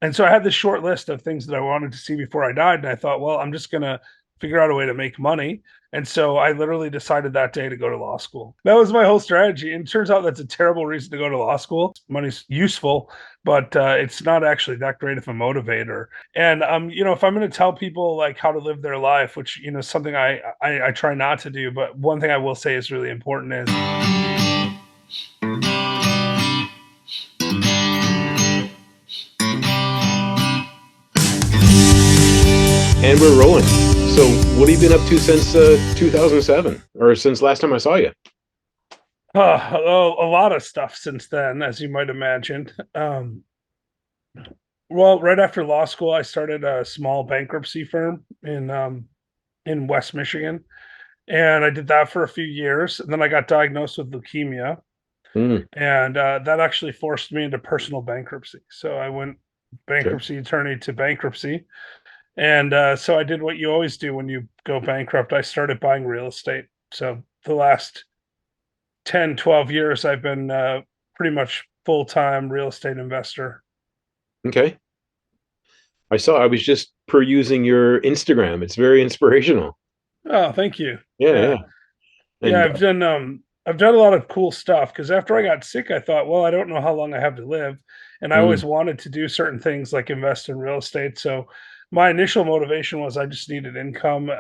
And so I had this short list of things that I wanted to see before I died. And I thought, well, I'm just going to figure out a way to make money. And so I literally decided that day to go to law school. That was my whole strategy. And it turns out that's a terrible reason to go to law school. Money's useful, but it's not actually that great of a motivator. And if I'm going to tell people like how to live their life, which something I try not to do, but one thing I will say is really important is And we're rolling. So, what have you been up to since 2007, or since last time I saw you? a lot of stuff since then, as you might imagine. Well, right after law school, I started a small bankruptcy firm in West Michigan, and I did that for a few years. And then I got diagnosed with leukemia, Mm, and that actually forced me into personal bankruptcy. So I went okay. bankruptcy attorney to bankruptcy, and so I did what you always do when you go bankrupt. I started buying real estate. So the last 10, 12 years, I've been pretty much full time real estate investor. Okay. I was just perusing your Instagram. It's very inspirational. Oh, thank you. Yeah, Yeah. yeah. Yeah, And I've done a lot of cool stuff because after I got sick, I thought, well, I don't know how long I have to live. And I mm, always wanted to do certain things like invest in real estate. So my initial motivation was I just needed income,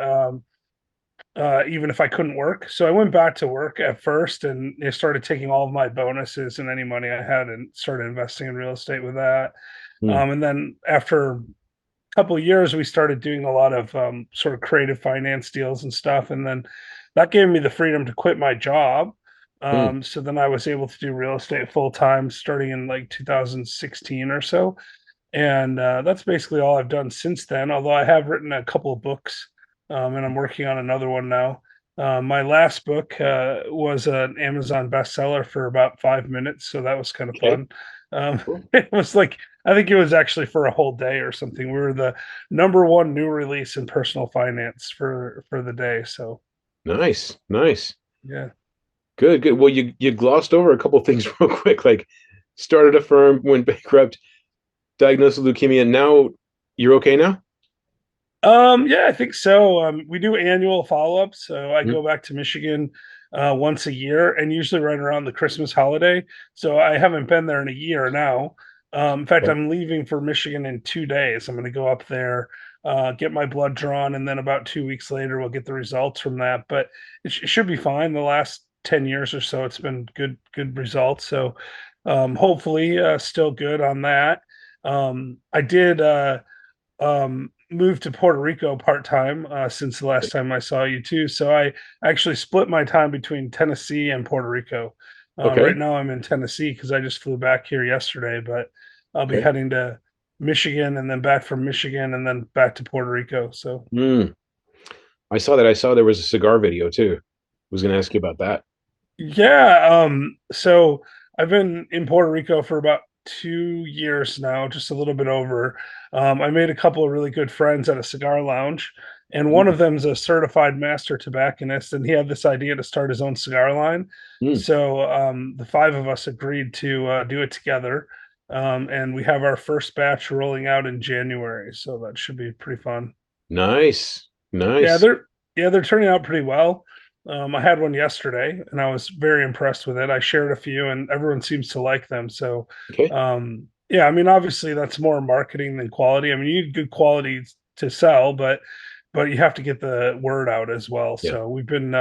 even if I couldn't work. So I went back to work at first and I started taking all of my bonuses and any money I had and started investing in real estate with that. mm, And then after a couple of years, we started doing a lot of sort of creative finance deals and stuff. And then that gave me the freedom to quit my job. mm. So then I was able to do real estate full time starting in like 2016 or so. And that's basically all I've done since then. Although I have written a couple of books, and I'm working on another one now. My last book was an Amazon bestseller for about 5 minutes, so that was kind of Okay. fun. Cool. It was like I think it was actually for a whole day or something. We were the number one new release in personal finance for the day. So Nice, nice. yeah. Good, good. Well, you glossed over a couple of things real quick, like started a firm, went bankrupt, diagnosed with leukemia. Now you're okay now? Yeah, I think so. We do annual follow-ups, so I Mm, go back to Michigan once a year, and usually right around the Christmas holiday. So I haven't been there in a year now. In fact, okay. I'm leaving for Michigan in 2 days. I'm going to go up there, get my blood drawn, and then about 2 weeks later, we'll get the results from that. But it should be fine. The last 10 years or so, it's been good results. So hopefully, still good on that. I did. Moved to Puerto Rico part time since the last time I saw you too. So I actually split my time between Tennessee and Puerto Rico. Right Okay. now I'm in Tennessee because I just flew back here yesterday, but I'll be Okay. heading to Michigan and then back from Michigan and then back to Puerto Rico. So Mm. I saw that. I saw there was a cigar video too. Was going to ask you about that. yeah, so I've been in Puerto Rico for about 2 years now, just a little bit over. I made a couple of really good friends at a cigar lounge, and one Mm, of them's a certified master tobacconist, and he had this idea to start his own cigar line. mm. So the five of us agreed to do it together, and we have our first batch rolling out in January, so that should be pretty fun. Nice, Yeah, nice. they're turning out pretty well. I had one yesterday, and I was very impressed with it. I shared a few, and everyone seems to like them. So, Okay. yeah, I mean, obviously, that's more marketing than quality. I mean, you need good quality to sell, but you have to get the word out as well. Yeah. So we've been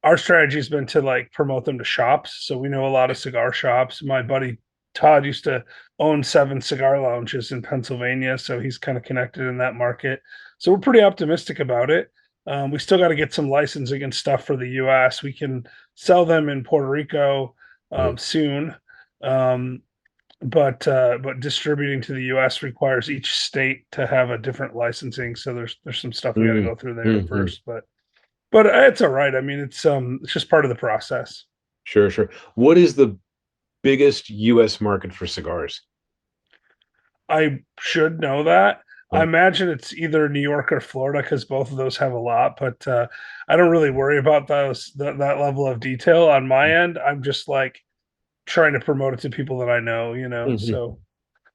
our strategy has been to like promote them to shops. So we know a lot of cigar shops. My buddy Todd used to own 7 cigar lounges in Pennsylvania, so he's kind of connected in that market. So we're pretty optimistic about it. We still got to get some licensing and stuff for the U.S. We can sell them in Puerto Rico Mm, soon, but distributing to the U.S. requires each state to have a different licensing. So there's some stuff we got to mm, go through there mm, mm. first, but it's all right. I mean, it's just part of the process. Sure, sure. What is the biggest U.S. market for cigars? I should know that. I Uh, imagine it's either New York or Florida because both of those have a lot, but I don't really worry about that level of detail on my end. I'm just like trying to promote it to people that I know, mhm. So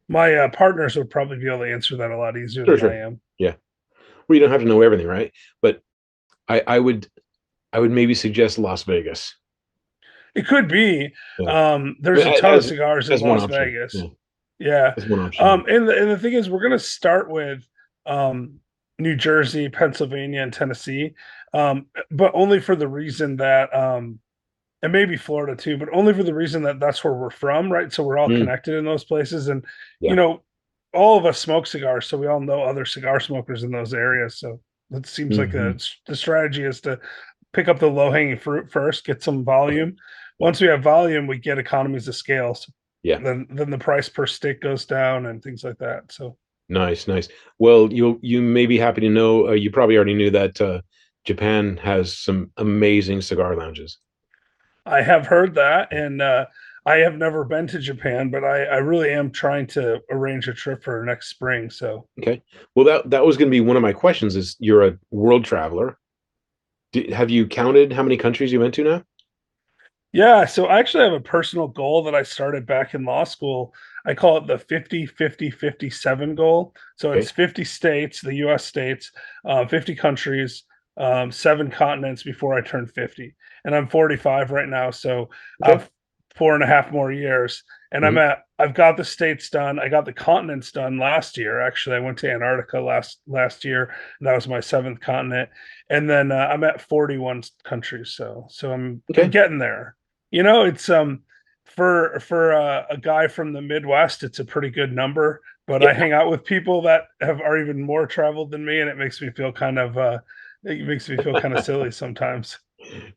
My partners would probably be able to answer that a lot easier Sure, than I sure. am. Yeah. Well, you don't have to know everything, right? But I would maybe suggest Las Vegas. It could be. Yeah. I There's mean, a ton of cigars in as one Las option. Vegas. Yeah. Yeah. As one option. And the thing is, we're going to start with New Jersey, Pennsylvania, and Tennessee, but only for the reason that, and maybe Florida too, but only for the reason that that's where we're from, right? So we're all Mm, connected in those places. And, you yeah. know, all of us smoke cigars. So we all know other cigar smokers in those areas. So it seems like Hmm. the strategy is to pick up the low hanging fruit first, get some Okay. volume. Yeah. Once we have volume, we get economies of scale. So Yeah. then the price per stick goes down and things like that. So Nice, nice. Well, you may be happy to know, you probably already knew that Japan has some amazing cigar lounges. I have heard that, and I have never been to Japan, but I really am trying to arrange a trip for next spring. So Okay. Well, that was going to be one of my questions. Is you're a world traveler? Have you counted how many countries you went to now? yeah, so I actually have a personal goal that I started back in law school. I call it the 50-50-57 goal. So it's Okay. 50 states, the US states, 50 countries, seven continents before I turn 50. And I'm 45 right now. So I Okay. have 4.5 more years. And Hmm. I've got the states done. I got the continents done last year. Actually, I went to Antarctica last year, and that was my seventh continent. And then I'm at 41 countries. So I'm Okay. getting there. It's for a guy from the Midwest, it's a pretty good number. But Yeah. I hang out with people that are even more traveled than me, and it makes me feel kind of silly sometimes.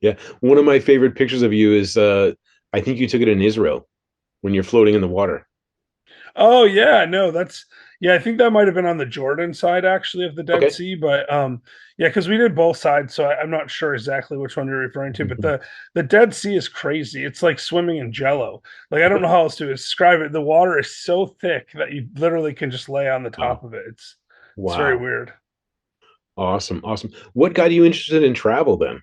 Yeah. One of my favorite pictures of you is I think you took it in Israel when you're floating in the water. Oh yeah, no, that's yeah. I think that might have been on the Jordan side actually of the Dead Okay. Sea, but yeah, because we did both sides, so I'm not sure exactly which one you're referring to. But Mhm. the Dead Sea is crazy. It's like swimming in Jello. Like I don't Okay. know how else to describe it. The water is so thick that you literally can just lay on the top Wow. of it. It's very Wow. weird. Awesome. Awesome. What got you interested in travel then?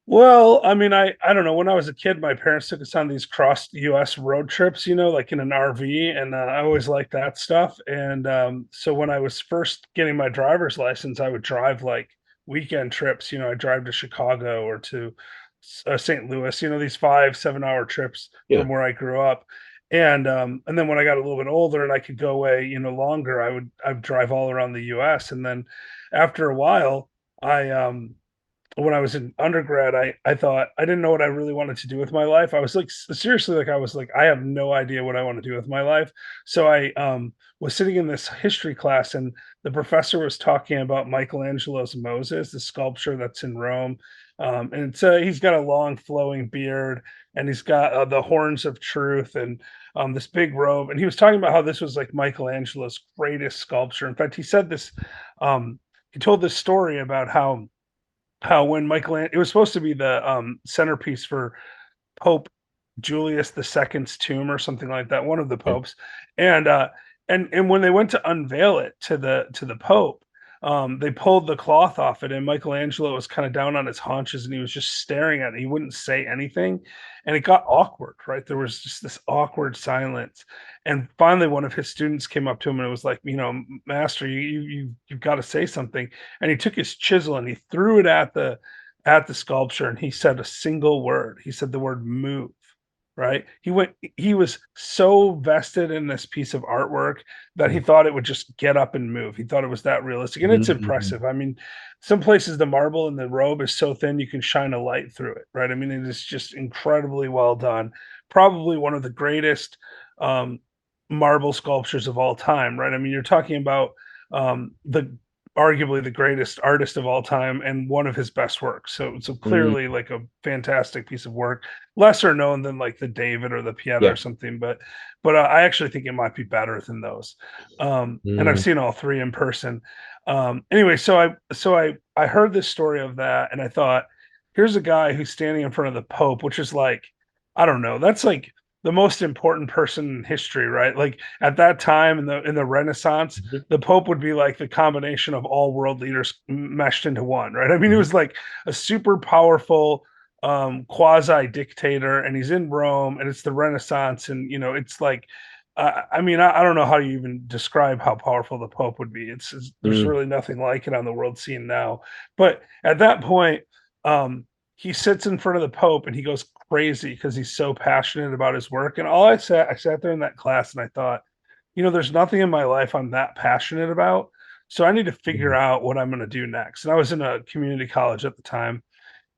Well, I mean, I don't know. When I was a kid, my parents took us on these cross U.S. road trips, like in an RV, and I always liked that stuff. And so when I was first getting my driver's license, I would drive like weekend trips. I drive to Chicago or to St. Louis. These 5-7 hour trips Yeah. from where I grew up. And then when I got a little bit older and I could go away, longer, I'd drive all around the U.S. And then after a while, I when I was in undergrad, I thought I didn't know what I really wanted to do with my life. I was like seriously like I was like I have no idea what I want to do with my life. So I was sitting in this history class and the professor was talking about Michelangelo's Moses, the sculpture that's in Rome. And he's got a long flowing beard and he's got the horns of truth and this big robe. And he was talking about how this was like Michelangelo's greatest sculpture. In fact, he said this. He told this story about how when Michelangelo it was supposed to be the centerpiece for Pope Julius II's tomb or something like that, one of the Yeah. popes. And and when they went to unveil it to the Pope, they pulled the cloth off it, and Michelangelo was kind of down on his haunches and he was just staring at it. He wouldn't say anything. And it got awkward, right? There was just this awkward silence. And finally one of his students came up to him and it was like, master, you've got to say something. And he took his chisel and he threw it at the sculpture and he said a single word. He said the word move, right? He was so vested in this piece of artwork that he Mhm. thought it would just get up and move. He thought it was that realistic. And it's Mhm. impressive. I mean, some places the marble in the robe is so thin you can shine a light through it, right? I mean, it is just incredibly well done. Probably one of the greatest um marble sculptures of all time, right? I mean, you're talking about the arguably the greatest artist of all time and one of his best works. So Mhm. clearly like a fantastic piece of work, lesser known than like the David or the Pieta Yeah. or something, but I actually think it might be better than those. And I've Mm. seen all three in person. Anyway, I heard this story of that and I thought, here's a guy who's standing in front of the Pope, which is like, I don't know, that's like the most important person in history, right? Like at that time in the Renaissance, Mhm. the Pope would be like the combination of all world leaders meshed into one, right? I mean, it Mhm. was like a super powerful quasi dictator, and he's in Rome, and it's the Renaissance, and it's like I mean, I don't know how you even describe how powerful the Pope would be. There's Mm, really nothing like it on the world scene now. But at that point, um, he sits in front of the Pope and he goes crazy because he's so passionate about his work. And I sat there in that class and I thought, there's nothing in my life I'm that passionate about. So I need to figure mm, out what I'm going to do next. And I was in a community college at the time,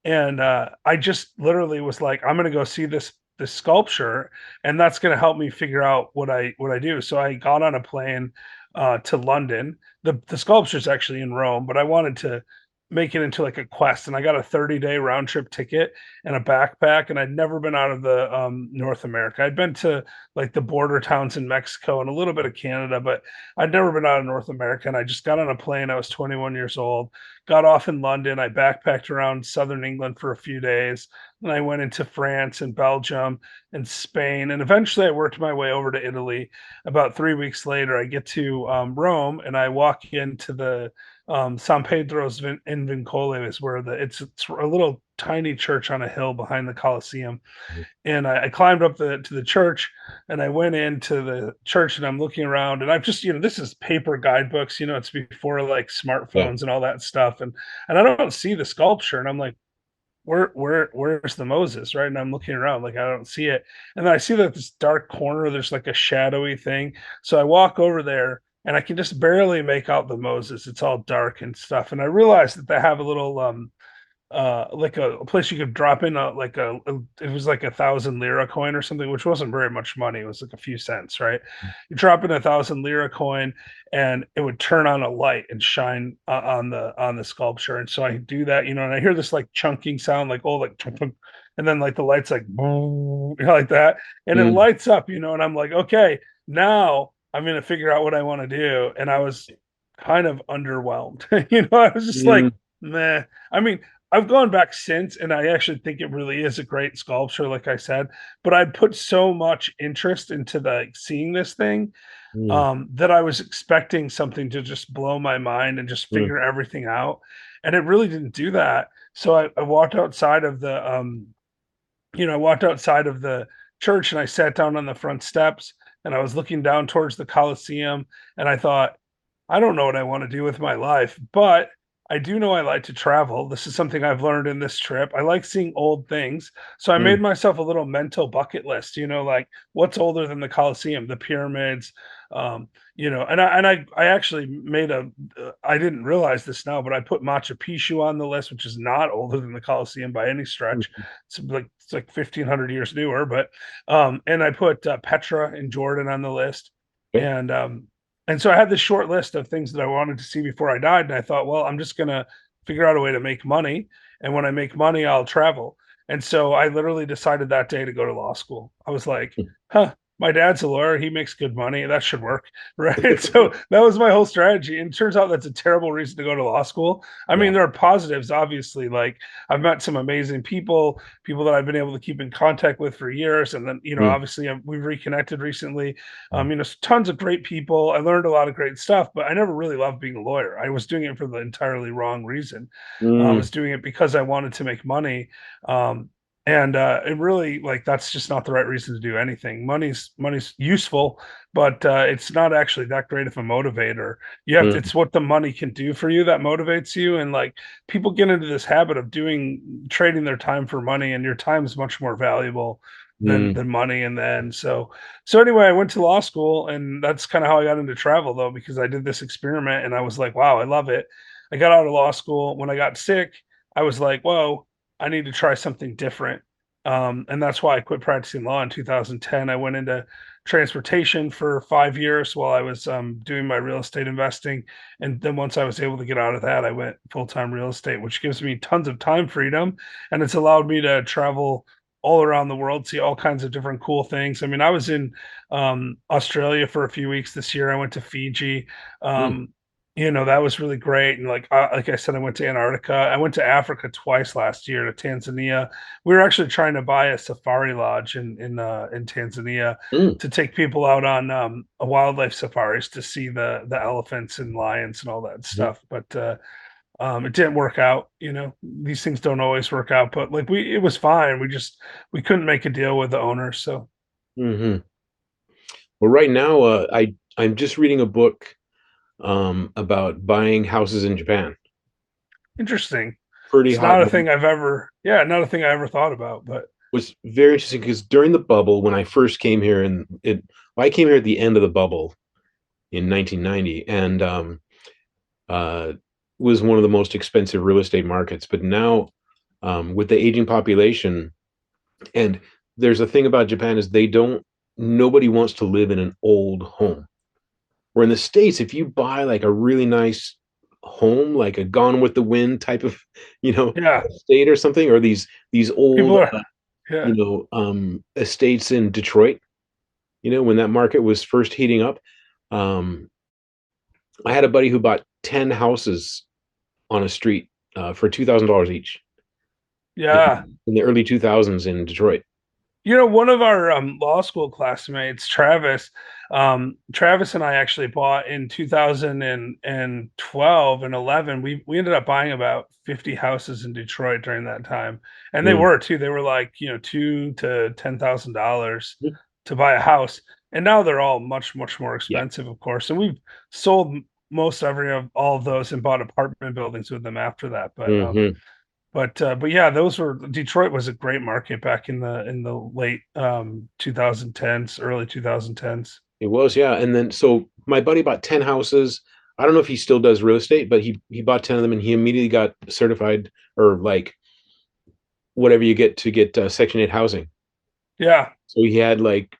and I just literally was like, I'm gonna go see this sculpture, and that's gonna help me figure out what I do. So I got on a plane to London. The sculpture is actually in Rome, but I wanted to make it into like a quest, and I got a 30-day round trip ticket and a backpack, and I'd never been out of the North America. I'd been to like the border towns in Mexico and a little bit of Canada, but I'd never been out of North America. And I just got on a plane. I was 21 years old, got off in London. I backpacked around southern England for a few days. And I went into France and Belgium and Spain. And eventually I worked my way over to Italy. About 3 weeks later, I get to Rome and I walk into the San Pedro's in Vincoles, where it's a little tiny church on a hill behind the Colosseum. And I climbed up to the church and I went into the church and I'm looking around and I've just, this is paper guidebooks, it's before like yeah. smartphones and all that stuff. And I don't see the sculpture. And I'm like, where's the Moses? Right. And I'm looking around, like, I don't see it. And then I see that this dark corner, there's like a shadowy thing. So I walk over there and I can just barely make out the Moses. It's all dark and stuff. And I realized that they have a little like a place you could drop in it was like 1,000 lira coin or something, which wasn't very much money. It was like a few cents, right? You drop in 1,000 lira coin and it would turn on a light and shine on the sculpture. And so I do that, and I hear this like chunking sound, like, oh, like chunk, chunk, and then like the lights like boom, like that, and it Mm, lights up, and I'm like, okay, now I'm gonna figure out what I want to do. And I was kind of underwhelmed. I was just like, mm, meh. I mean, I've gone back since, and I actually think it really is a great sculpture, like I said. But I put so much interest into seeing this thing, mm, that I was expecting something to just blow my mind and just mm, figure everything out, and it really didn't do that. So I walked outside of I walked outside of the church and I sat down on the front steps and I was looking down towards the Coliseum and I thought, I don't know what I want to do with my life, but I do know I like to travel. This is something I've learned in this trip. I like seeing old things. So I made mm, myself a little mental bucket list, like what's older than the Coliseum, the pyramids, and I actually I didn't realize this now, but I put Machu Picchu on the list, which is not older than the Coliseum by any stretch. mm. It's like 1,500 years newer, but and I put Petra in Jordan on the list, Okay. and so I had this short list of things that I wanted to see before I died, and I thought, well, I'm just gonna figure out a way to make money, and when I make money, I'll travel. And so I literally decided that day to go to law school. I was like, huh. My dad's a lawyer. He makes good money. That should work. Right. So that was my whole strategy. And it turns out that's a terrible reason to go to law school. I mean, Yeah. there are positives, obviously. Like I've met some amazing people that I've been able to keep in contact with for years. And then, Mm, obviously we've reconnected recently. mm, Tons of great people. I learned a lot of great stuff, but I never really loved being a lawyer. I was doing it for the entirely wrong reason. I mm, was doing it because I wanted to make money. Um, and it really, like, that's just not the right reason to do anything. Money's useful, but it's not actually that great of a motivator. mm, It's what the money can do for you that motivates you. And like people get into this habit of trading their time for money, and your time is much more valuable mm, than money. And then so anyway, I went to law school, and that's kind of how I got into travel, though, because I did this experiment and I was like, wow, I love it. I got out of law school. When I got sick, I was like, whoa, I need to try something different. And that's why I quit practicing law in 2010. I went into transportation for 5 years while I was doing my real estate investing. And then once I was able to get out of that, I went full time real estate, which gives me tons of time freedom. And it's allowed me to travel all around the world, see all kinds of different cool things. I mean, I was in Australia for a few weeks this year. I went to Fiji. mm, Um, that was really great. And like I said, I went to Antarctica. I went to Africa twice last year, to Tanzania. We were actually trying to buy a safari lodge in Tanzania mm, to take people out on a wildlife safaris to see the elephants and lions and all that mhm, stuff. But it didn't work out. These things don't always work out. But like it was fine. We couldn't make a deal with the owner. So mhm. Well, right now, I'm just reading a book about buying houses in Japan. Interesting. Pretty It's hot. not a thing I've ever, yeah, not a thing I ever thought about, but Was very interesting because during the bubble, when I first came here, well, I came here at the end of the bubble in 1990, and uh, was one of the most expensive real estate markets. But now, with the aging population, and there's a thing about Japan is nobody wants to live in an old home. Where in the States, if you buy like a really nice home, like a Gone with the Wind type of, yeah, estate or something, or these people old, are, yeah, estates in Detroit, when that market was first heating up. Um, I had a buddy who bought 10 houses on a street for $2,000 each yeah. in the early 2000s in Detroit. One of our law school classmates, Travis and I actually bought in 2012 and 11. We ended up buying about 50 houses in Detroit during that time, and they Mm. were too. They were like $2,000 to $10,000 to buy a house, and now they're all much much more Yeah. expensive, of course. And we've sold most every of all of those and bought apartment buildings with them after that. Hmm. But yeah, those were Detroit was a great market back in the late 2010s, early 2010s. It was, yeah. And then so my buddy bought 10 houses. I don't know if he still does real estate, but he bought 10 of them and he immediately got certified, or like whatever you get to get Section 8 housing. Yeah, So he had like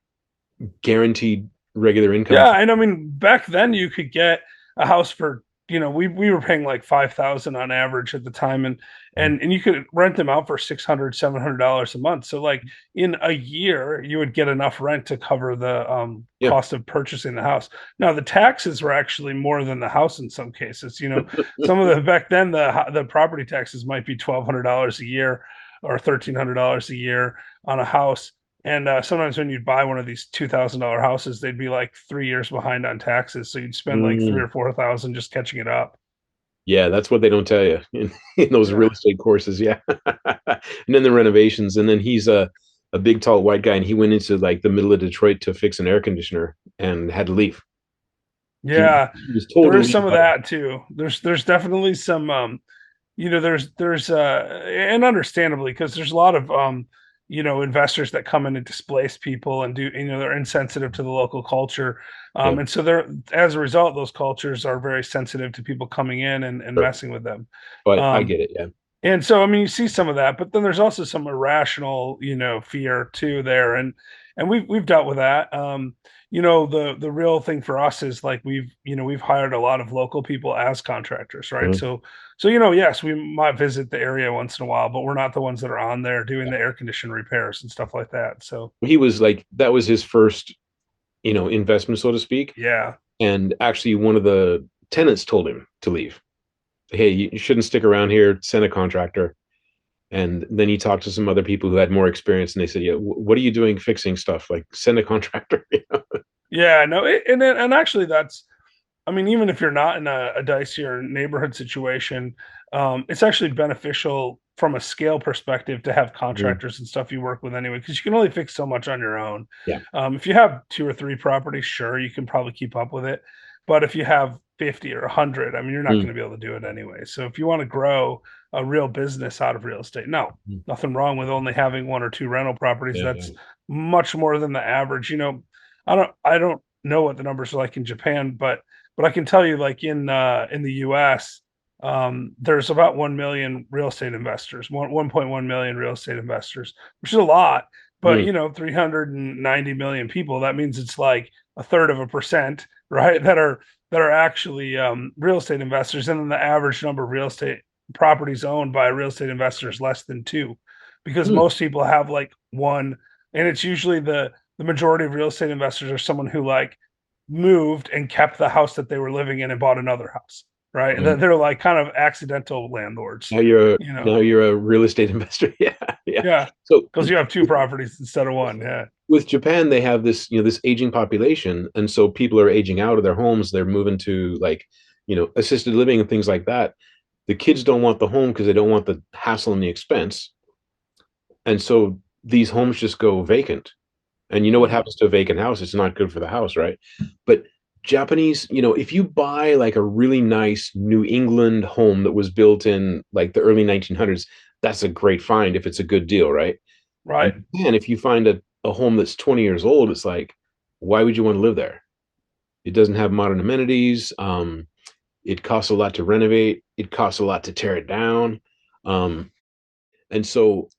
guaranteed regular income. yeah, and I mean back then you could get a house for we were paying like 5,000 on average at the time, and Mhm. and you could rent them out for 600 $700 a month. So like in a year you would get enough rent to cover the Yeah. cost of purchasing the house. Now the taxes were actually more than the house in some cases. Some of the back then the property taxes might be $1,200 a year or $1,300 a year on a house. And sometimes when you'd buy one of these $2,000 houses, they'd be like 3 years behind on taxes. So you'd spend like three Mm. or 4,000 just catching it up. Yeah, that's what they don't tell you in those real Yeah. estate courses. Yeah. And then the renovations. And then he's a big, tall, white guy. And he went into like the middle of Detroit to fix an air conditioner and had to leave. Yeah. He was told There to is leave some of by that too. There's definitely some there's and understandably because there's a lot of investors that come in and displace people and do they're insensitive to the local culture. yeah, And so they're as a result those cultures are very sensitive to people coming in and sure. messing with them. But I Um, get it. Yeah. And so, I mean, you see some of that, but then there's also some irrational, fear too there, and we've dealt with that. The real thing for us is like we've hired a lot of local people as contractors, right? Mhm. So yes, we might visit the area once in a while, but we're not the ones that are on there doing the air condition repairs and stuff like that. So He was like, that was his first, investment, so to speak. yeah, And actually, one of the tenants told him to leave. Hey, you shouldn't stick around here. Send a contractor. And then he talked to some other people who had more experience, and they said, "Yeah, what are you doing fixing stuff? Like, send a contractor." yeah, no, and actually that's I mean, even if you're not in a dicier neighborhood situation, it's actually beneficial from a scale perspective to have Mhm. contractors and stuff you work with anyway, because you can only fix so much on your own. Yeah. If you have two or three properties, sure, you can probably keep up with it. But if you have 50 or 100, I mean, you're not Mm. going to be able to do it anyway. So if you want to grow a real business out of real estate, no, Mm. nothing wrong with only having one or two rental properties. Yeah, That's yeah. much more than the average. I don't know what the numbers are like in Japan, but I can tell you, like in the U.S., there's about 1 million real estate investors, 1.1 million real estate investors, which is a lot. But Mm. 390 million people. That means it's like a third of a percent, right? That are actually real estate investors, and then the average number of real estate properties owned by a real estate investor is less than two, because Mm. most people have like one, and it's usually the majority of real estate investors are someone who like moved and kept the house that they were living in and bought another house, right? Yeah. They're like kind of accidental landlords, Now you're a you know. now you're a real estate investor. Yeah, yeah. Yeah, So because you have two properties instead of one. Yeah, with Japan, they have this, this aging population, and so people are aging out of their homes. They're moving to like, assisted living and things like that. The kids don't want the home because they don't want the hassle and the expense, and so these homes just go vacant. And you know what Mhm. happens to a vacant house? It's not good for the house, right? But Japanese, if you buy like a really nice New England home that was built in like the early 1900s, that's a great find if it's a good deal, right? In Right. Japan, if you find a home that's 20 years old, it's like, why would you want to live there? It doesn't have modern amenities. It costs a lot to renovate. It costs a lot to tear it down. Um, and so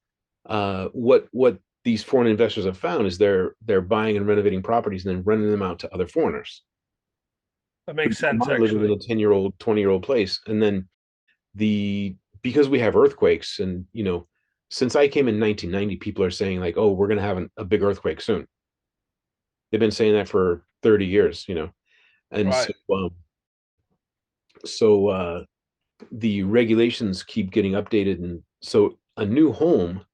what these foreign investors have found is they're buying and renovating properties and then renting them out to other foreigners That who makes don't sense, mind living in actually. a 10-year-old, 20-year-old place. And then the because we have earthquakes and since I came in 1990, people are saying like, oh, we're going to have a big earthquake soon. They've been saying that for 30 years, and Right. so the regulations keep getting updated, and so a new home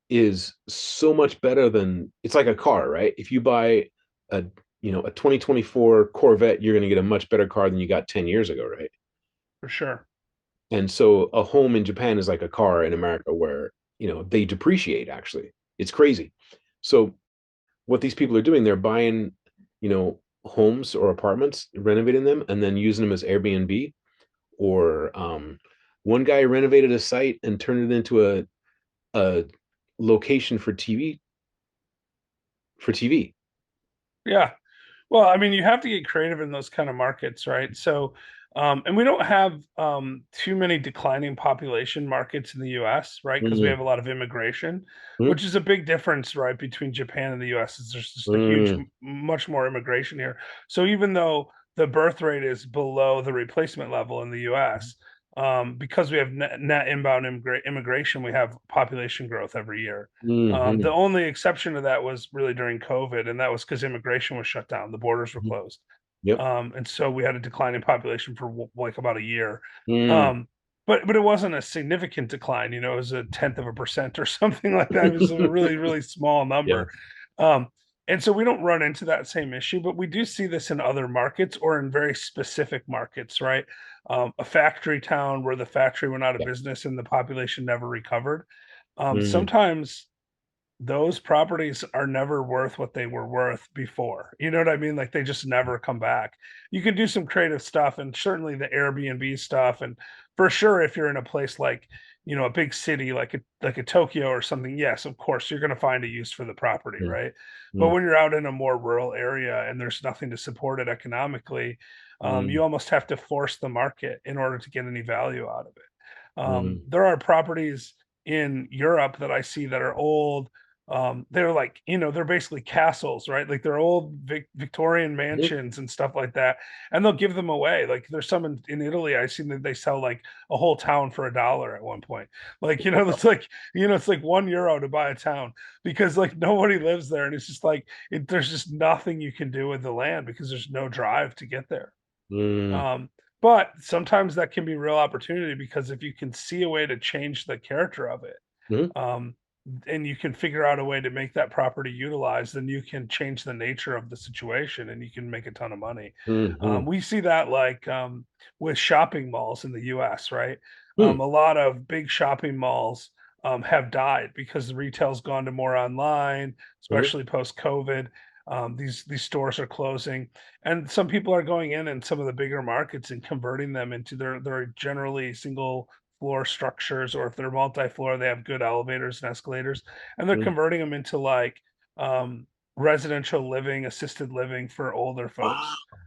is so much better than it's like a car, right? If you buy a a 2024 Corvette, you're going to get a much better car than you got 10 years ago, right? For sure. And so a home in Japan is like a car in America where, they depreciate actually. It's crazy. So what these people are doing, they're buying, homes or apartments, renovating them, and then using them as Airbnb. Or one guy renovated a site and turned it into a location for TV. Yeah. Well, I mean, you have to get creative in those kind of markets, right? So, and we don't have too many declining population markets in the US, right? Because we Mm, have a lot of immigration, mm, which is a big difference, right, between Japan and the US. Is there's just a huge, mm, much more immigration here. So even though the birth rate is below the replacement level in the US, because we have net inbound immigration, we have population growth every year. The mm, only exception to that was really during COVID, and that was because immigration was shut down, the borders were mm. closed, Yep. and so we had a decline in population for like about a year. Mm, Um, but it wasn't a significant decline. It was a tenth of a percent or something like that. It was a really small yeah. number. Um, and so we don't run into that same issue, but we do see this in other markets or in very specific markets, right? A factory town where the factory went out of Yeah. business and the population never recovered. Mm, Sometimes those properties are never worth what they were worth before. You know what I mean? Like they just never come back. You can do some creative stuff and certainly the Airbnb stuff. And for sure, if you're in a place like, a big city like a Tokyo or something, yes, of course, you're going to find a use for the property, mm, right? But mm, when you're out in a more rural area and there's nothing to support it economically, you mm, almost have to force the market in order to get any value out of it. mm, There are properties in Europe that I see that are old. They're like, they're basically castles, right? Like they're old Victorian mm. mansions and stuff like that, and they'll give them away. Like there's some in Italy I've seen that they sell like a whole town for $1 at one point. Like it's like it's like €1 to buy a town because like nobody lives there, and it's just like there's just nothing you can do with the land because there's no drive to get there. Mm, Um, but sometimes that can be real opportunity because if you can see a way to change the character of it, mm, um, and you can figure out a way to make that property utilized, then you can change the nature of the situation and you can make a ton of money. mm, mm, We see that like with shopping malls in the US, right? mm, A lot of big shopping malls have died because the retail's gone to more online, mm, especially post COVID. These stores are closing, and some people are going in some of the bigger markets and converting them into their generally single floor structures, or if they're multi-floor, they have good elevators and escalators, and they're mm. converting them into like um, residential living, assisted living for older folks. Wow.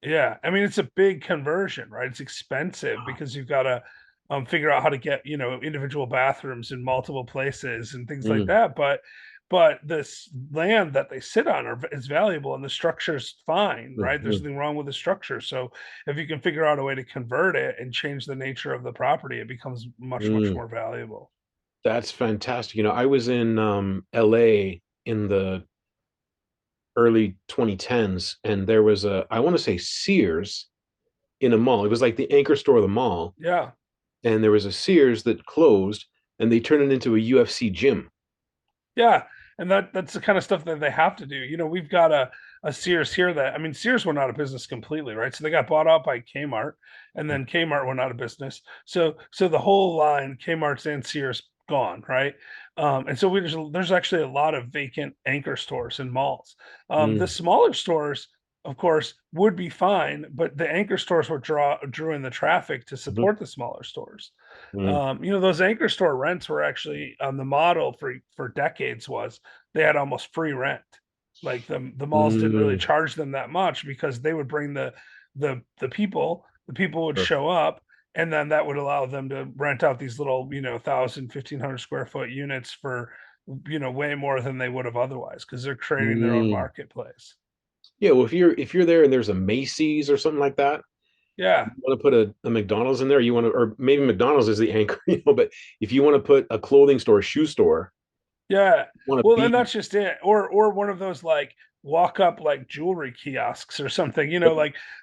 Yeah, I mean, it's a big conversion, right? It's expensive because you've got to figure out how to get individual bathrooms in multiple places and things like Mm, that. But this land that they sit on is valuable, and the structure's fine, mm, right? There's mm, nothing wrong with the structure. So if you can figure out a way to convert it and change the nature of the property, it becomes much mm. more valuable. That's fantastic. I was in LA in the early 2010s, and there was I want to say Sears in a mall. It was like the anchor store of the mall, Yeah. and there was a Sears that closed, and they turned it into a UFC gym. Yeah, and that's the kind of stuff that they have to do. We've got a Sears here that I mean, Sears went out of business completely, right? So they got bought out by Kmart, and then Kmart went out of business. So the whole line, Kmart's and Sears, gone, right? And so there's actually a lot of vacant anchor stores in malls. The Mm, smaller stores, of course, would be fine, but the anchor stores would drew in the traffic to mhm, support the smaller stores. mm, Those anchor store rents were actually the model for decades was they had almost free rent. Like the malls didn't really mm. charge them that much because they would bring the people would Sure. show up, and then that would allow them to rent out these little 1,000, 1,500 square foot units for way more than they would have otherwise because they're creating their own Mm. marketplace. Yeah, well, if you're there and there's a Macy's or something like that, Yeah, you want to put a McDonald's in there, you want to, or maybe McDonald's is the anchor, but if you want to put a clothing store, shoe store, yeah. you want to Well, and be, that's just it. Or one of those like walk up like jewelry kiosks or something,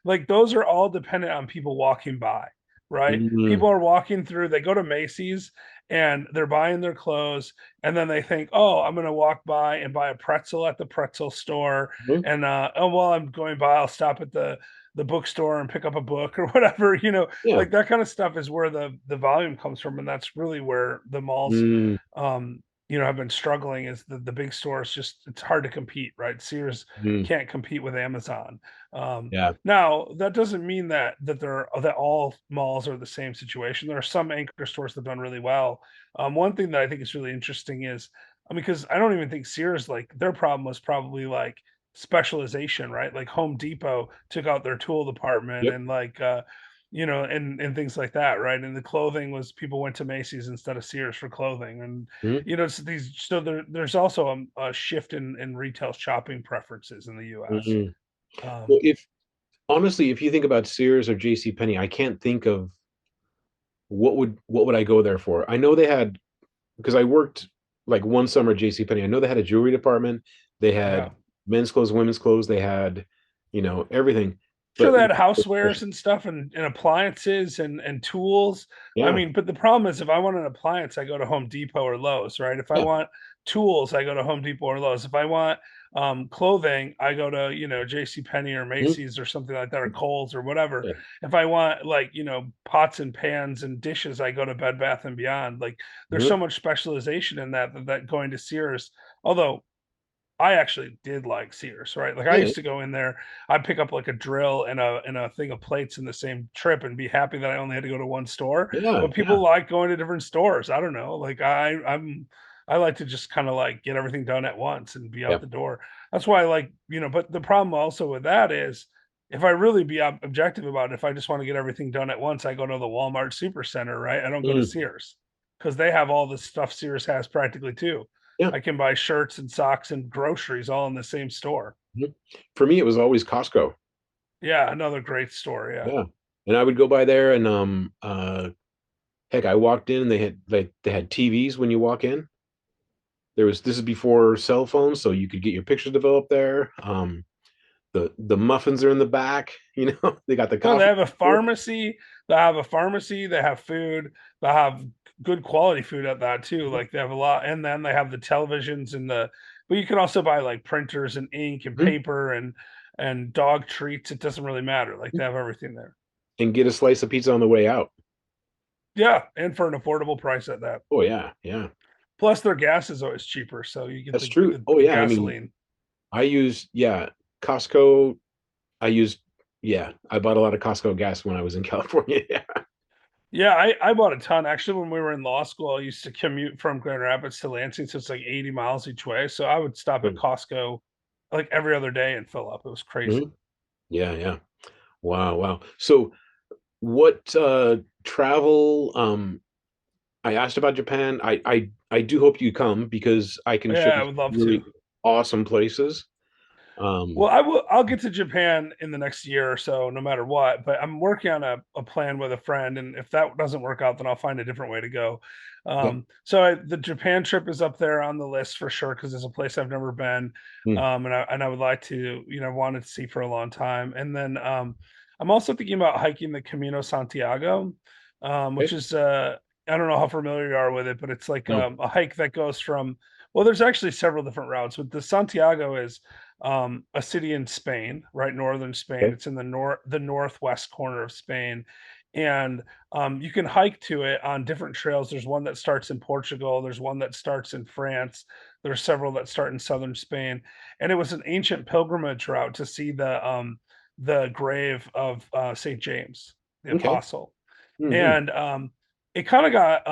like those are all dependent on people walking by, right? mm, People are walking through, they go to Macy's and they're buying their clothes, and then they think, "Oh, I'm going to walk by and buy a pretzel at the pretzel store, mhm, and oh, while I'm going by, I'll stop at the bookstore and pick up a book or whatever." yeah, Like that kind of stuff is where the volume comes from, and that's really where the malls mm, have been struggling is the big stores. Just it's hard to compete, right? Sears mm, can't compete with Amazon. yeah, Now that doesn't mean that all malls are the same situation. There are some anchor stores that have done really well. One thing that I think is really interesting is, I mean, because I don't even think Sears, like, their problem was probably like specialization, right? Like Home Depot took out their tool department, yep, and like and things like that, right? And the clothing was people went to Macy's instead of Sears for clothing, and mhm, it's these. So there's also a shift in retail shopping preferences in the U.S. mhm. Well, Um, if honestly, if you think about Sears or J.C. Penney, I can't think of what would I go there for. I know they had because I worked like one summer at J.C. Penney. I know they had a jewelry department. They yeah, had men's clothes, women's clothes. They had, everything. sure But they had housewares and stuff and appliances and tools. I yeah, mean, but the problem is if I want an appliance, I go to Home Depot or Lowe's, right? If I yeah, want tools, I go to Home Depot or Lowe's. If I want clothing, I go to, JC Penney or mhm, Macy's or something like that, or Kohl's or whatever. yeah, If I want like, pots and pans and dishes, I go to Bed Bath and Beyond. Like there's mhm, so much specialization in that going to Sears, although I actually did like Sears, right? Like I yeah, used to go in there, I'd pick up like a drill and a thing of plates in the same trip and be happy that I only had to go to one store. yeah, But yeah, people like going to different stores. I don't know. Like I like to just kind of like get everything done at once and be yeah, out the door. That's why I like, but the problem also with that is if I really be objective about it, if I just want to get everything done at once, I go to the Walmart Supercenter, right? I don't go to mm, Sears because they have all the stuff Sears has practically too. yeah. I can buy shirts and socks and groceries all in the same store. Mhm. For me, it was always Costco. Yeah, another great store. Yeah. Yeah, and I would go by there, and heck, I walked in, and they had TVs when you walk in. This is before cell phones, so you could get your pictures developed there. The muffins are in the back. They got the No, they coffee. have a pharmacy. They have a pharmacy. They have food. They have good quality food at that too. Like they have a lot, and then they have the televisions But you can also buy like printers and ink and Mhm. paper and dog treats. It doesn't really matter. Like they have everything there. And get a slice of pizza on the way out. Yeah, and for an affordable price at that. Oh yeah, yeah, Plus, their gas is always cheaper, so you get that's the true. the, Oh the yeah, I mean, gasoline. I use yeah Costco. I used yeah, I bought a lot of Costco gas when I was in California. Yeah. Yeah, I bought a ton. Actually, when we were in law school, I used to commute from Grand Rapids to Lansing, so it's like 80 miles each way. So I would stop at Costco like every other day and fill up. It was crazy. Mhm. Yeah, yeah. Wow, wow. So what travel I asked about Japan. I do hope you come because I can show Yeah, you I would love some to. really awesome places. Um Well, I'll get to Japan in the next year or so, no matter what. But I'm working on a plan with a friend, and if that doesn't work out, then I'll find a different way to go. yeah. The Japan trip is up there on the list for sure because it's a place I've never been, Mm, and I would like to, wanted to see for a long time. And then I'm also thinking about hiking the Camino Santiago, which okay. is I don't know how familiar you are with it, but it's like No. a hike that goes from well, there's actually several different routes, but the Santiago is a city in Spain, right, northern Spain. Okay. It's in the northwest corner of Spain, and you can hike to it on different trails. There's one that starts in Portugal. There's one that starts in France. There's several that start in southern Spain, and it was an ancient pilgrimage route to see the grave of Saint James, the Okay. apostle, Hmm. and it kind of got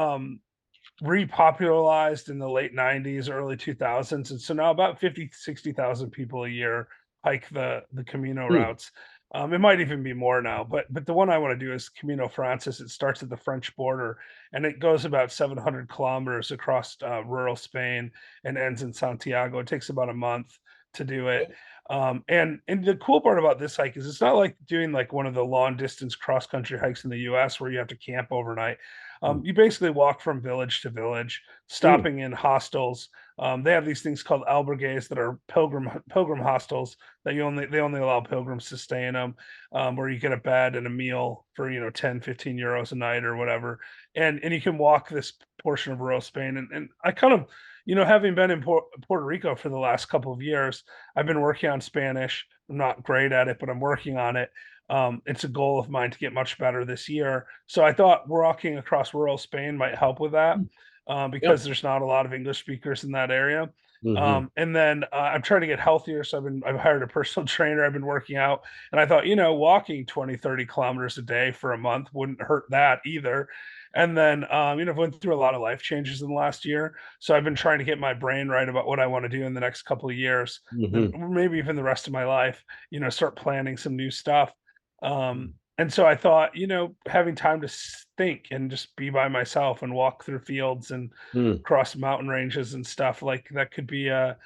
repopularized in the late 90s, early 2000s. And so now about 50, 60,000 people a year hike the Camino Hmm. routes. It might even be more now, but the one I want to do is Camino Francis. It starts at the French border and it goes about 700 kilometers across rural Spain and ends in Santiago. It takes about a month to do it. And the cool part about this hike is it's not like doing like one of the long distance cross country hikes in the U.S. where you have to camp overnight. Hmm. You basically walk from village to village, Hmm. stopping in hostels. They have these things called albergues that are pilgrim hostels that they only allow pilgrims to stay in them, where you get a bed and a meal for 10, 15 euros a night or whatever, and you can walk this portion of rural Spain. And I kind of having been in Puerto Rico for the last couple of years, I've been working on Spanish. I'm not great at it, but I'm working on it. It's a goal of mine to get much better this year. So I thought walking across rural Spain might help with that Yeah. because there's not a lot of English speakers in that area. Hmm. And then I'm trying to get healthier. So I've hired a personal trainer. I've been working out. And I thought, walking 20, 30 kilometers a day for a month wouldn't hurt that either. And then, I've went through a lot of life changes in the last year. So I've been trying to get my brain right about what I want to do in the next couple of years, then Hmm. maybe even the rest of my life, start planning some new stuff. And so I thought, having time to think and just be by myself and walk through fields and Hmm. cross mountain ranges and stuff like that could be a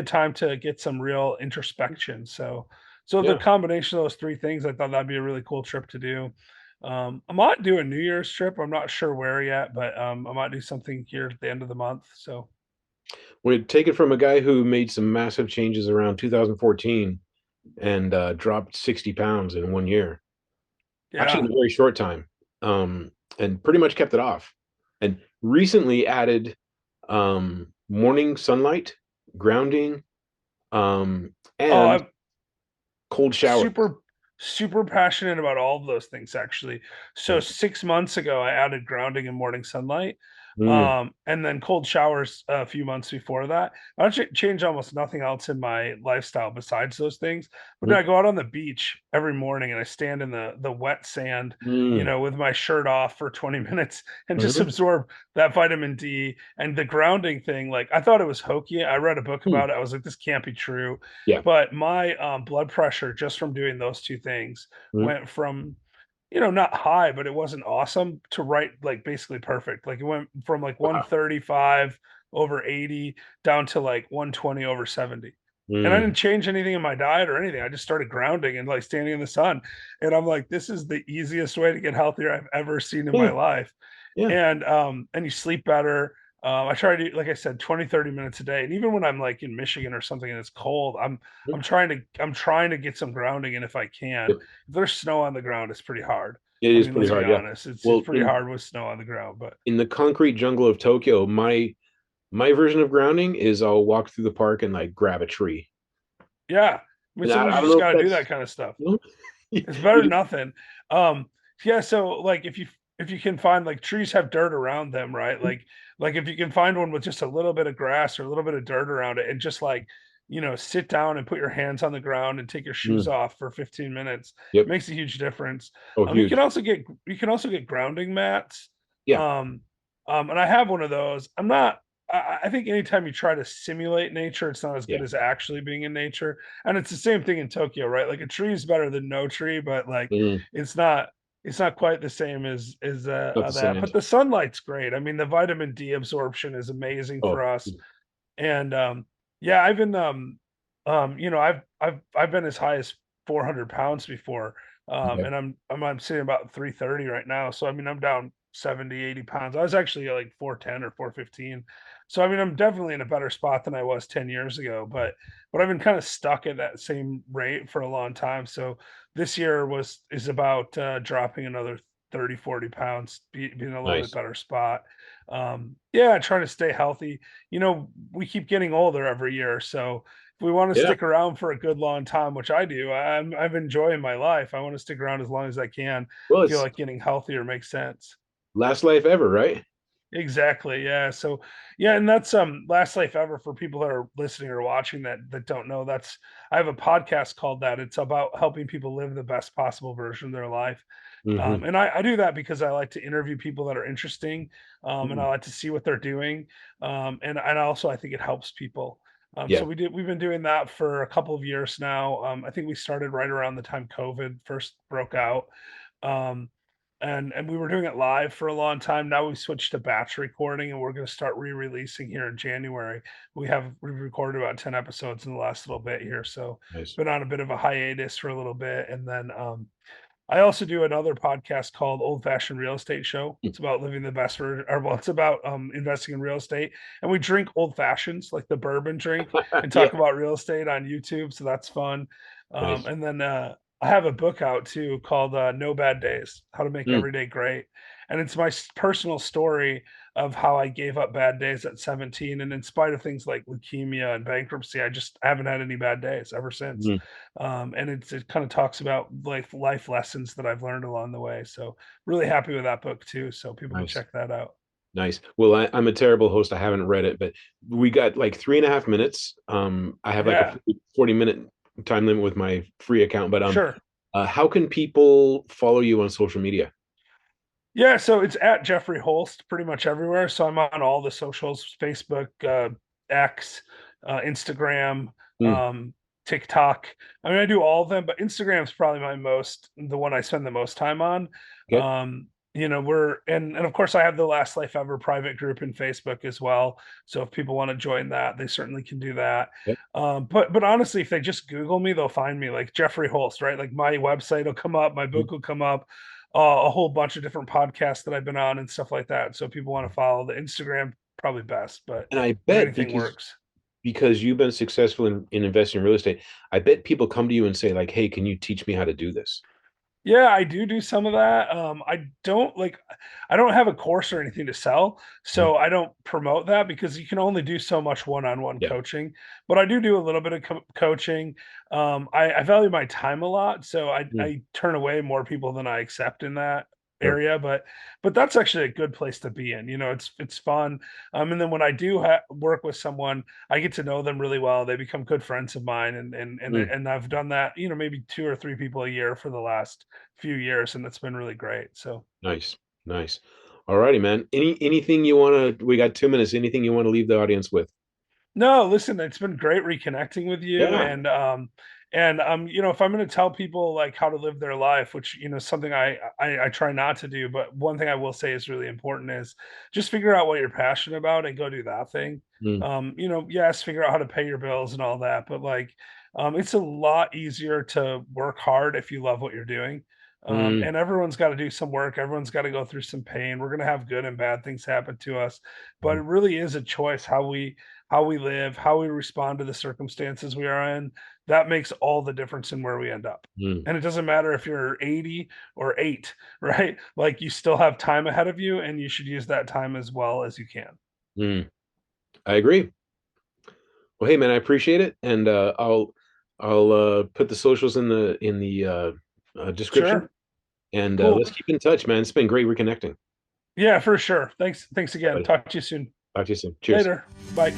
time to get some real introspection. So the Yeah. combination of those three things, I thought that'd be a really cool trip to do. I might do a New Year's trip. I'm not sure where yet, but I might do something here at the end of the month. So We take it from a guy who made some massive changes around 2014 and dropped 60 pounds in 1 year. Actually, yeah. in a very short time, and pretty much kept it off. And recently added morning sunlight, grounding, Oh, and I'm cold showers. super passionate about all of those things actually. So Yeah. 6 months ago I added grounding and morning sunlight, Mm, and then cold showers a few months before that. I don't change almost nothing else in my lifestyle besides those things, but then mm, I go out on the beach every morning and I stand in the wet sand, mm, with my shirt off for 20 minutes and just mhm, absorb that vitamin D. And the grounding thing, like I thought it was hokey. I read a book mm. about it. I was like, this can't be true. Yeah. But my blood pressure just from doing those two things Mm. went from, not high, but it wasn't awesome to right like basically perfect. Like it went from like Wow. 135 over 80 down to like 120 over 70. And I Mm. didn't change anything in my diet or anything. I just started grounding and like standing in the sun. And I'm like, this is the easiest way to get healthier I've ever seen in my Yeah. life. Yeah. And you sleep better. I try to do, like I said, 20, 30 minutes a day. And even when I'm like in Michigan or something and it's cold, Mm. I'm trying to get some grounding in if I can. Yep. If there's snow on the ground, it's pretty hard. It I is mean, pretty let's be hard. Yeah. honest. It's Well, pretty hard with snow on the ground, but in the concrete jungle of Tokyo, my version of grounding is I'll walk through the park and like grab a tree. yeah. I mean, And sometimes I you don't just know if got to do that's that kind of stuff. you know, It's better than you, nothing. Um, yeah, so like if you can find like trees have dirt around them, right? Like if you can find one with just a little bit of grass or a little bit of dirt around it and just like, sit down and put your hands on the ground and take your shoes mm, off for 15 minutes, it yep. makes a huge difference. Oh, huge. You can also get grounding mats. Yeah. Um, and I have one of those. I think anytime you try to simulate nature, it's not as good Yeah. as actually being in nature. And it's the same thing in Tokyo, right? Like a tree is better than no tree, but like Mm, it's not it's not quite the same as not the that. same. But the sunlight's great. I mean, the vitamin D absorption is amazing for Oh, us. And yeah, I've been I've been as high as 400 pounds before. okay. And I'm sitting about 330 right now. So I mean I'm down 70, 80 pounds. I was actually like 410 or 415. So I mean I'm definitely in a better spot than I was 10 years ago, but I've been kind of stuck at that same rate for a long time. So this year is about dropping another 30, 40 pounds, being a little bit Nice. better spot. Yeah, trying to stay healthy. We keep getting older every year. So if we want to Yeah. stick around for a good long time, which I do, I'm enjoying my life. I want to stick around as long as I can. Well, Feel it's like getting healthier makes sense. last life ever, right? Exactly. Yeah. So yeah, and that's last life ever for people that are listening or watching that don't know. That's I have a podcast called that. It's about helping people live the best possible version of their life. Hmm. And I do that because I like to interview people that are interesting, and Mm. I like to see what they're doing. And also I think it helps people. So Yeah. we've been doing that for a couple of years now. I think we started right around the time COVID first broke out. Um, and we were doing it live for a long time. Now we switched to batch recording, and we're going to start re-releasing here in January. We've recorded about 10 episodes in the last little bit here, so Nice. been on a bit of a hiatus for a little bit, and then I also do another podcast called Old Fashioned Real Estate Show. Mm. It's about living the best version, or well, it's about investing in real estate. And we drink old fashions, like the bourbon drink, and Yeah. talk about real estate on YouTube. So that's fun. Nice. And then I have a book out too called No Bad Days: How to Make Mm. Every Day Great. And it's my personal story of how I gave up bad days at 17. And in spite of things like leukemia and bankruptcy, I haven't had any bad days ever since. Mm. And it kind of talks about life lessons that I've learned along the way. So really happy with that book too. So people can Nice. check that out. Nice. Well, I'm a terrible host. I haven't read it, but we got like 3.5 minutes. I have like a Yeah, 40-minute time limit with my free account, but sure. how can people follow you on social media? Yeah, so it's at Jeffrey Holst pretty much everywhere. So I'm on all the socials: Facebook, X, Instagram, Mm. um, TikTok. I mean, I do all of them, but Instagram's probably the one I spend the most time on. Okay. We're and of course I have the Last Life Ever private group in Facebook as well. So if people want to join that, they certainly can do that. Okay. But honestly, if they just Google me, they'll find me, like Jeffrey Holst, right? Like my website will come up, my Mm. book will come up, a whole bunch of different podcasts that I've been on and stuff like that. So if people want to follow the Instagram, probably best, And I but bet anything works. because you've been successful in investing in real estate, I bet people come to you and say like, "Hey, can you teach me how to do this?" Yeah, I do some of that. I don't have a course or anything to sell, Mhm. so I don't promote that because you can only do so much one-on-one Yeah. coaching. But I do a little bit of coaching. I value my time a lot, so Mm. I turn away more people than I accept in that Sure. area. But that's actually a good place to be in. It's fun. And then when I do work with someone, I get to know them really well. They become good friends of mine, Mm. and I've done that. Maybe two or three people a year for the last few years, and it's been really great. So Nice. Nice. All righty, man. Anything you want to, we got 2 minutes. Anything you want to leave the audience with? no, listen, it's been great reconnecting with you, Yeah. and if I'm going to tell people like how to live their life, which something I try not to do, but one thing I will say is really important is just figure out what you're passionate about and go do that thing. Mm. Yes, figure out how to pay your bills and all that, but like, it's a lot easier to work hard if you love what you're doing. Mm. And everyone's got to do some work. Everyone's got to go through some pain. We're going to have good and bad things happen to us, but Mm. it really is a choice how we live, how we respond to the circumstances we are in. That makes all the difference in where we end up. Mm. And it doesn't matter if you're 80 or 8, right? Like you still have time ahead of you and you should use that time as well as you can. Mm. I agree. Well, hey man, I appreciate it, and I'll put the socials in the description, Sure. and Cool. let's keep in touch, man. It's been great reconnecting. Yeah, for sure. Thanks All again. right, Talk to you soon. talk to you soon. Cheers. Later. Bye.